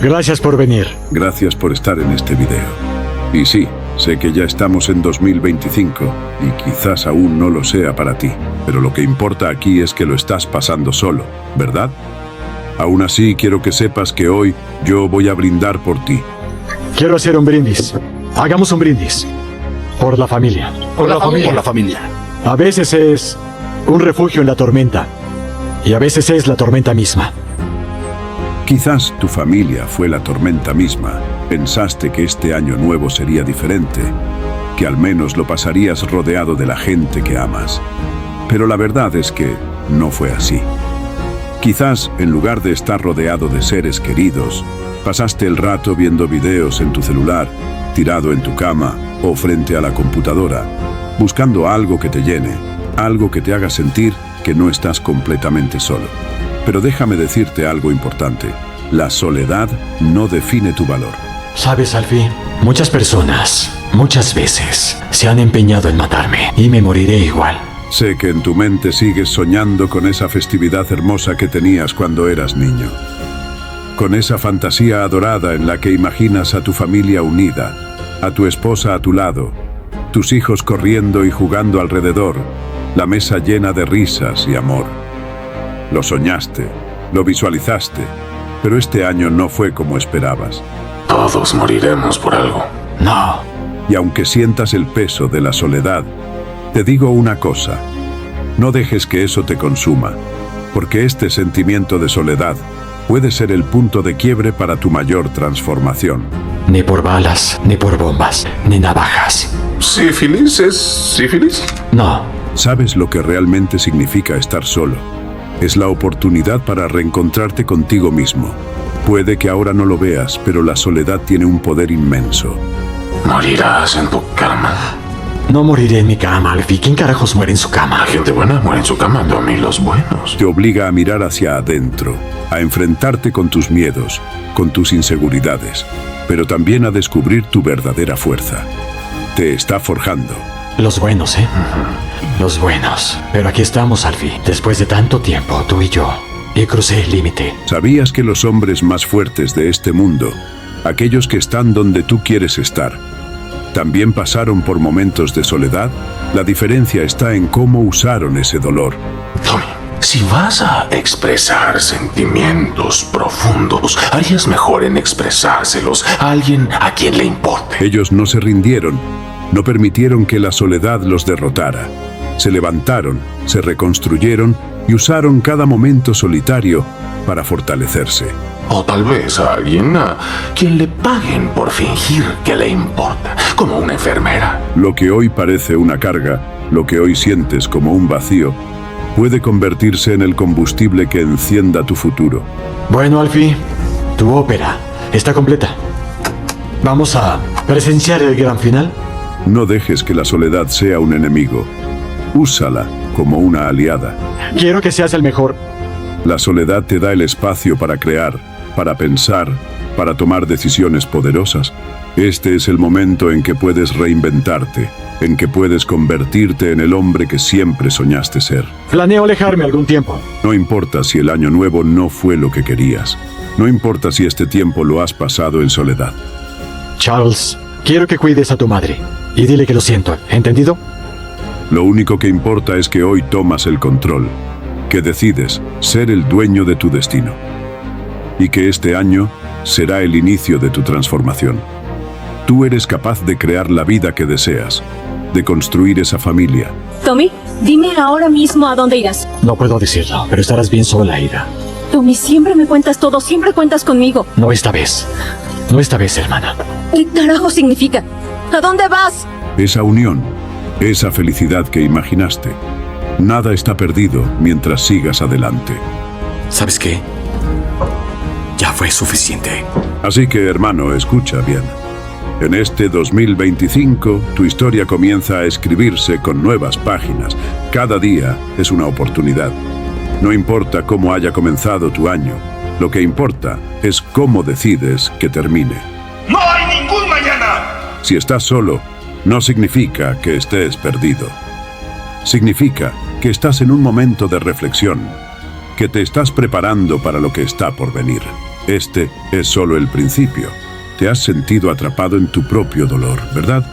Gracias por venir. Gracias por estar en este video. Y sí, sé que ya estamos en 2025 y quizás aún no lo sea para ti, pero lo que importa aquí es que lo estás pasando solo, ¿verdad? Aún así, quiero que sepas que hoy yo voy a brindar por ti. Quiero hacer un brindis. Hagamos un brindis. Por la familia. Por la familia. Por la familia. A veces es un refugio en la tormenta. Y a veces es la tormenta misma. Quizás tu familia fue la tormenta misma. Pensaste que este año nuevo sería diferente, que al menos lo pasarías rodeado de la gente que amas. Pero la verdad es que no fue así. Quizás, en lugar de estar rodeado de seres queridos, pasaste el rato viendo videos en tu celular, tirado en tu cama o frente a la computadora, buscando algo que te llene, algo que te haga sentir que no estás completamente solo. Pero déjame decirte algo importante. La soledad no define tu valor. ¿Sabes, Alfie? Muchas personas, muchas veces, se han empeñado en matarme y me moriré igual. Sé que en tu mente sigues soñando con esa festividad hermosa que tenías cuando eras niño. Con esa fantasía adorada en la que imaginas a tu familia unida, a tu esposa a tu lado, tus hijos corriendo y jugando alrededor, la mesa llena de risas y amor. Lo soñaste, lo visualizaste, pero este año no fue como esperabas. Todos moriremos por algo. No. Y aunque sientas el peso de la soledad, te digo una cosa, no dejes que eso te consuma, porque este sentimiento de soledad puede ser el punto de quiebre para tu mayor transformación. Ni por balas, ni por bombas, ni navajas. ¿Sífilis es sífilis? No. ¿Sabes lo que realmente significa estar solo? Es la oportunidad para reencontrarte contigo mismo. Puede que ahora no lo veas, pero la soledad tiene un poder inmenso. Morirás en tu cama. No moriré en mi cama, Alfie. ¿Quién carajos muere en su cama? La gente buena muere en su cama, Tommy, los buenos. Te obliga a mirar hacia adentro, a enfrentarte con tus miedos, con tus inseguridades, pero también a descubrir tu verdadera fuerza. Te está forjando. Los buenos, ¿eh? Los buenos. Pero aquí estamos, Alfie. Después de tanto tiempo, tú y yo. Y crucé el límite. ¿Sabías que los hombres más fuertes de este mundo, aquellos que están donde tú quieres estar, también pasaron por momentos de soledad? La diferencia está en cómo usaron ese dolor. Tommy, si vas a expresar sentimientos profundos, harías mejor en expresárselos a alguien a quien le importe. Ellos no se rindieron, no permitieron que la soledad los derrotara. Se levantaron, se reconstruyeron y usaron cada momento solitario para fortalecerse. O tal vez a alguien a quien le paguen por fingir que le importa, como una enfermera. Lo que hoy parece una carga, lo que hoy sientes como un vacío, puede convertirse en el combustible que encienda tu futuro. Bueno, Alfie, tu ópera está completa. ¿Vamos a presenciar el gran final? No dejes que la soledad sea un enemigo. Úsala como una aliada. Quiero que seas el mejor. La soledad te da el espacio para crear, para pensar, para tomar decisiones poderosas. Este es el momento en que puedes reinventarte, en que puedes convertirte en el hombre que siempre soñaste ser. Planeo alejarme algún tiempo. No importa si el año nuevo no fue lo que querías. No importa si este tiempo lo has pasado en soledad. Charles, quiero que cuides a tu madre. Y dile que lo siento, ¿entendido? Lo único que importa es que hoy tomas el control, que decides ser el dueño de tu destino. Y que este año será el inicio de tu transformación. Tú eres capaz de crear la vida que deseas, de construir esa familia. Tommy, dime ahora mismo a dónde irás. No puedo decirlo, pero estarás bien sola, Ida. Tommy, siempre me cuentas todo, siempre cuentas conmigo. No esta vez. No esta vez, hermana. ¿Qué carajo significa? ¿A dónde vas? Esa unión, esa felicidad que imaginaste. Nada está perdido mientras sigas adelante. ¿Sabes qué? Ya fue suficiente. Así que, hermano, escucha bien. En este 2025, tu historia comienza a escribirse con nuevas páginas. Cada día es una oportunidad. No importa cómo haya comenzado tu año, lo que importa es cómo decides que termine. ¡No hay ningún mañana! Si estás solo, no significa que estés perdido. Significa que estás en un momento de reflexión, que te estás preparando para lo que está por venir. Este es solo el principio. Te has sentido atrapado en tu propio dolor, ¿verdad?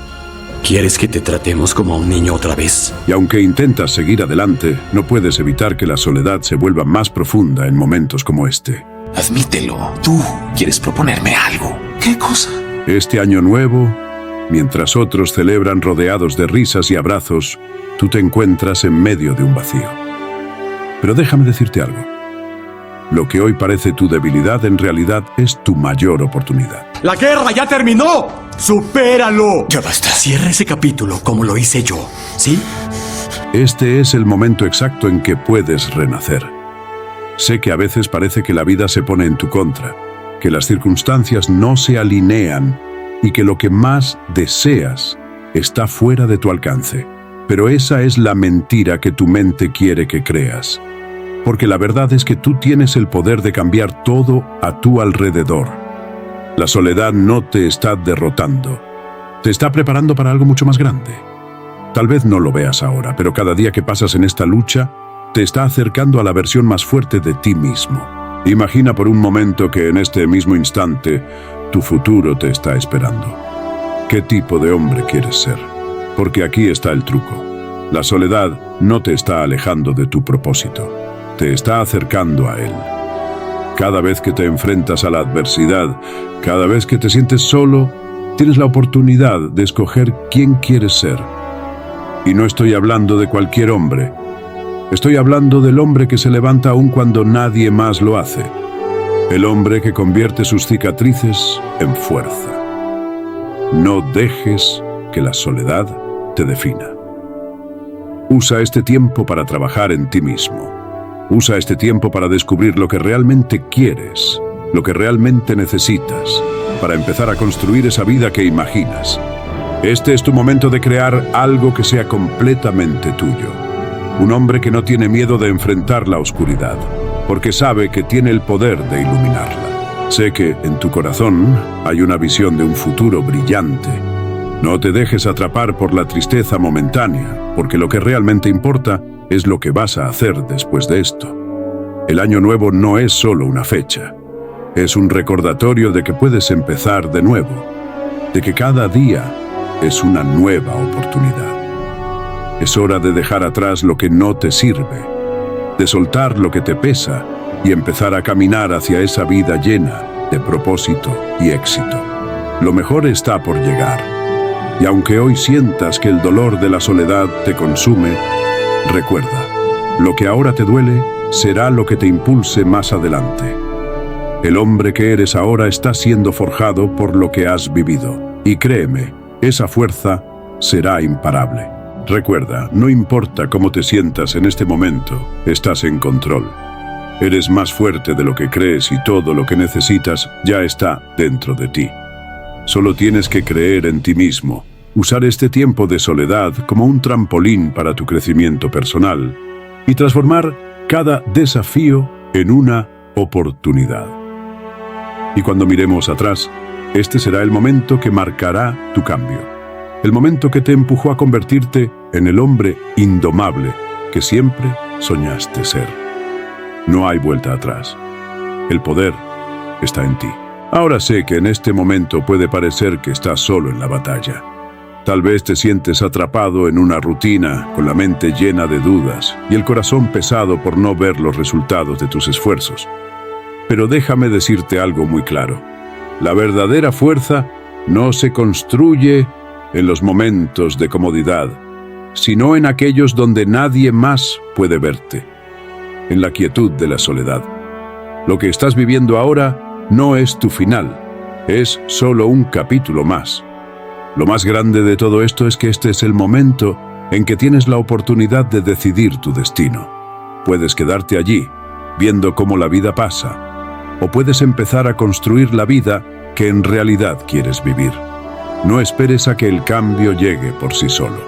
¿Quieres que te tratemos como a un niño otra vez? Y aunque intentas seguir adelante, no puedes evitar que la soledad se vuelva más profunda en momentos como este. Admítelo, tú quieres proponerme algo. ¿Qué cosa? Este año nuevo, mientras otros celebran rodeados de risas y abrazos, tú te encuentras en medio de un vacío. Pero déjame decirte algo. Lo que hoy parece tu debilidad en realidad es tu mayor oportunidad. ¡La guerra ya terminó! ¡Supéralo! Ya basta. Cierra ese capítulo como lo hice yo, ¿sí? Este es el momento exacto en que puedes renacer. Sé que a veces parece que la vida se pone en tu contra, que las circunstancias no se alinean y que lo que más deseas está fuera de tu alcance. Pero esa es la mentira que tu mente quiere que creas. Porque la verdad es que tú tienes el poder de cambiar todo a tu alrededor. La soledad no te está derrotando. Te está preparando para algo mucho más grande. Tal vez no lo veas ahora, pero cada día que pasas en esta lucha, te está acercando a la versión más fuerte de ti mismo. Imagina por un momento que en este mismo instante, tu futuro te está esperando. ¿Qué tipo de hombre quieres ser? Porque aquí está el truco. La soledad no te está alejando de tu propósito. Te está acercando a él. Cada vez que te enfrentas a la adversidad, cada vez que te sientes solo, tienes la oportunidad de escoger quién quieres ser. Y no estoy hablando de cualquier hombre. Estoy hablando del hombre que se levanta aún cuando nadie más lo hace. El hombre que convierte sus cicatrices en fuerza. No dejes que la soledad te defina. Usa este tiempo para trabajar en ti mismo. Usa este tiempo para descubrir lo que realmente quieres, lo que realmente necesitas, para empezar a construir esa vida que imaginas. Este es tu momento de crear algo que sea completamente tuyo. Un hombre que no tiene miedo de enfrentar la oscuridad, porque sabe que tiene el poder de iluminarla. Sé que en tu corazón hay una visión de un futuro brillante. No te dejes atrapar por la tristeza momentánea, porque lo que realmente importa es lo que vas a hacer después de esto. El año nuevo no es solo una fecha. Es un recordatorio de que puedes empezar de nuevo, de que cada día es una nueva oportunidad. Es hora de dejar atrás lo que no te sirve, de soltar lo que te pesa y empezar a caminar hacia esa vida llena de propósito y éxito. Lo mejor está por llegar. Y aunque hoy sientas que el dolor de la soledad te consume, recuerda, lo que ahora te duele será lo que te impulse más adelante. El hombre que eres ahora está siendo forjado por lo que has vivido. Y créeme, esa fuerza será imparable. Recuerda, no importa cómo te sientas en este momento, estás en control. Eres más fuerte de lo que crees y todo lo que necesitas ya está dentro de ti. Solo tienes que creer en ti mismo. Usar este tiempo de soledad como un trampolín para tu crecimiento personal y transformar cada desafío en una oportunidad. Y cuando miremos atrás, este será el momento que marcará tu cambio. El momento que te empujó a convertirte en el hombre indomable que siempre soñaste ser. No hay vuelta atrás. El poder está en ti. Ahora sé que en este momento puede parecer que estás solo en la batalla. Tal vez te sientes atrapado en una rutina, con la mente llena de dudas y el corazón pesado por no ver los resultados de tus esfuerzos. Pero déjame decirte algo muy claro. La verdadera fuerza no se construye en los momentos de comodidad, sino en aquellos donde nadie más puede verte, en la quietud de la soledad. Lo que estás viviendo ahora no es tu final, es solo un capítulo más. Lo más grande de todo esto es que este es el momento en que tienes la oportunidad de decidir tu destino. Puedes quedarte allí, viendo cómo la vida pasa, o puedes empezar a construir la vida que en realidad quieres vivir. No esperes a que el cambio llegue por sí solo.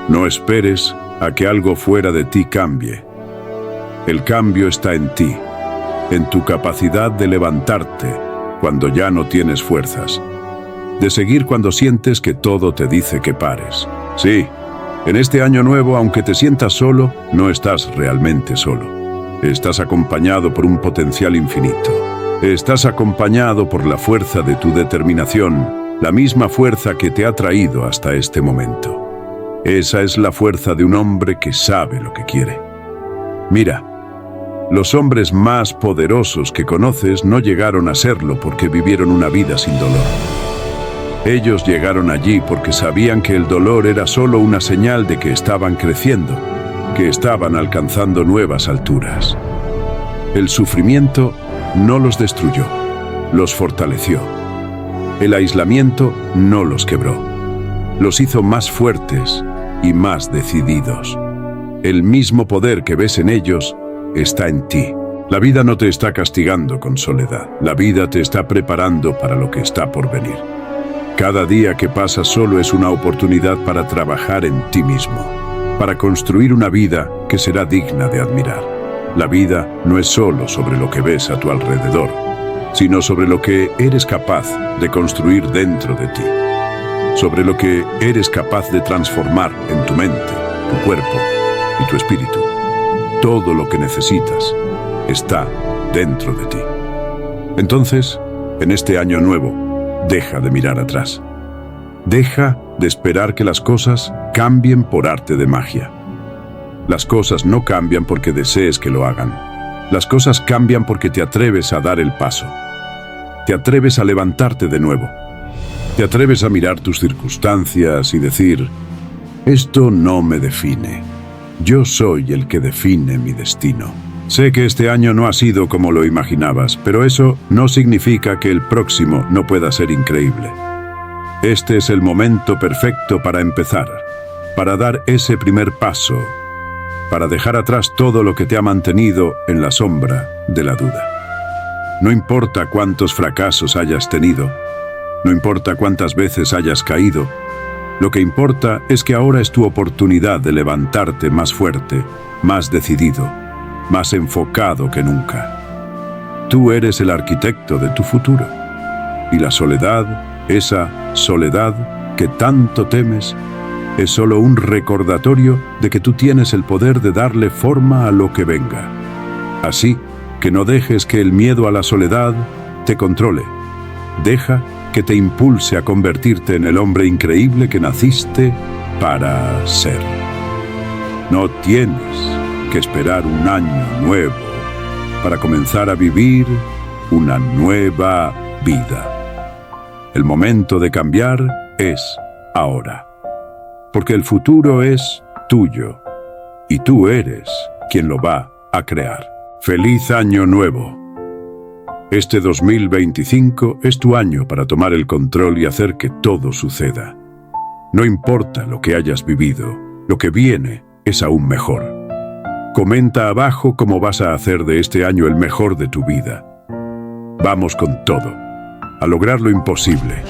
No esperes a que algo fuera de ti cambie. El cambio está en ti, en tu capacidad de levantarte cuando ya no tienes fuerzas, de seguir cuando sientes que todo te dice que pares. Sí, en este año nuevo, aunque te sientas solo, no estás realmente solo. Estás acompañado por un potencial infinito. Estás acompañado por la fuerza de tu determinación, la misma fuerza que te ha traído hasta este momento. Esa es la fuerza de un hombre que sabe lo que quiere. Mira, los hombres más poderosos que conoces no llegaron a serlo porque vivieron una vida sin dolor. Ellos llegaron allí porque sabían que el dolor era solo una señal de que estaban creciendo, que estaban alcanzando nuevas alturas. El sufrimiento no los destruyó, los fortaleció. El aislamiento no los quebró, los hizo más fuertes y más decididos. El mismo poder que ves en ellos está en ti. La vida no te está castigando con soledad. La vida te está preparando para lo que está por venir. Cada día que pasa solo es una oportunidad para trabajar en ti mismo, para construir una vida que será digna de admirar. La vida no es solo sobre lo que ves a tu alrededor, sino sobre lo que eres capaz de construir dentro de ti, sobre lo que eres capaz de transformar en tu mente, tu cuerpo y tu espíritu. Todo lo que necesitas está dentro de ti. Entonces, en este año nuevo, deja de mirar atrás. Deja de esperar que las cosas cambien por arte de magia. Las cosas no cambian porque desees que lo hagan. Las cosas cambian porque te atreves a dar el paso. Te atreves a levantarte de nuevo. Te atreves a mirar tus circunstancias y decir, esto no me define. Yo soy el que define mi destino. Sé que este año no ha sido como lo imaginabas, pero eso no significa que el próximo no pueda ser increíble. Este es el momento perfecto para empezar, para dar ese primer paso, para dejar atrás todo lo que te ha mantenido en la sombra de la duda. No importa cuántos fracasos hayas tenido, no importa cuántas veces hayas caído, lo que importa es que ahora es tu oportunidad de levantarte más fuerte, más decidido, más enfocado que nunca. Tú eres el arquitecto de tu futuro. Y la soledad, esa soledad que tanto temes, es solo un recordatorio de que tú tienes el poder de darle forma a lo que venga. Así que no dejes que el miedo a la soledad te controle. Deja que te impulse a convertirte en el hombre increíble que naciste para ser. No tienes que esperar un año nuevo para comenzar a vivir una nueva vida. El momento de cambiar es ahora, porque el futuro es tuyo y tú eres quien lo va a crear. ¡Feliz Año Nuevo! Este 2025 es tu año para tomar el control y hacer que todo suceda. No importa lo que hayas vivido, lo que viene es aún mejor. Comenta abajo cómo vas a hacer de este año el mejor de tu vida. Vamos con todo, a lograr lo imposible.